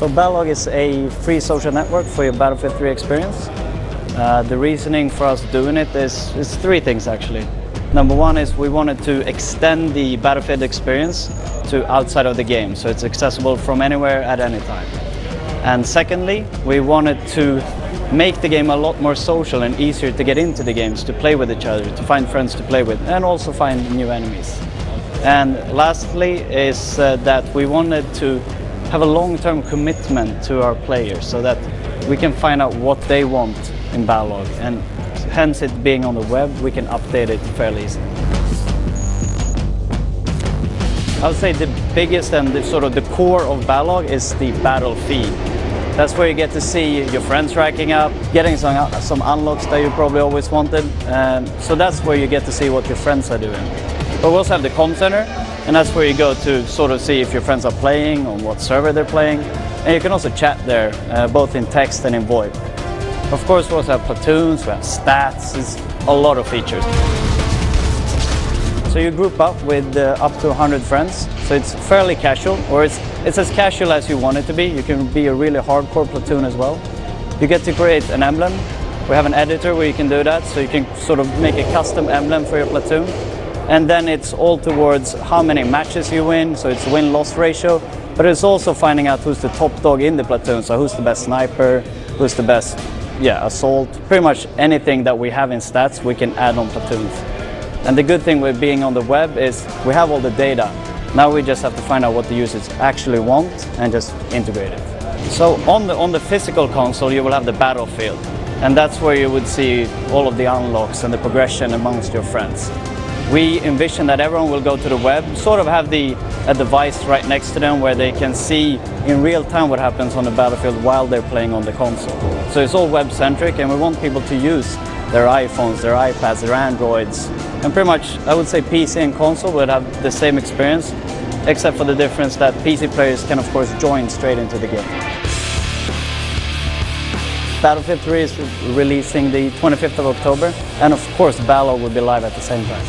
So Battlelog is a free social network for your Battlefield 3 experience. The reasoning for us doing it is three things actually. Number one is we wanted to extend the Battlefield experience to outside of the game, so it's accessible from anywhere at any time. And secondly, we wanted to make the game a lot more social and easier to get into the games, to play with each other, to find friends to play with, and also find new enemies. And lastly is that we wanted to have a long-term commitment to our players so that we can find out what they want in Battlelog, and hence it being on the web, we can update it fairly easily. I would say the biggest and the core of Battlelog is the battle feed. That's where you get to see your friends racking up, getting some unlocks that you probably always wanted. So that's where you get to see what your friends are doing. But we also have the comm center, and that's where you go to see if your friends are playing, on what server they're playing. And you can also chat there, both in text and in VoIP. Of course, we also have platoons, we have stats, it's a lot of features. So you group up with up to 100 friends, so it's fairly casual, or it's as casual as you want it to be. You can be a really hardcore platoon as well. You get to create an emblem. We have an editor where you can do that, so you can make a custom emblem for your platoon. And then it's all towards how many matches you win, so it's win-loss ratio, but it's also finding out who's the top dog in the platoon, so who's the best sniper, who's the best assault. Pretty much anything that we have in stats we can add on platoons. And the good thing with being on the web is we have all the data. Now we just have to find out what the users actually want and just integrate it. So on the physical console you will have the battlefield, and that's where you would see all of the unlocks and the progression amongst your friends. We envision that everyone will go to the web, have a device right next to them where they can see in real time what happens on the battlefield while they're playing on the console. So it's all web-centric, and we want people to use their iPhones, their iPads, their Androids, and pretty much I would say PC and console would have the same experience, except for the difference that PC players can of course join straight into the game. Battlefield 3 is releasing the 25th of October, and of course Battlelog will be live at the same time.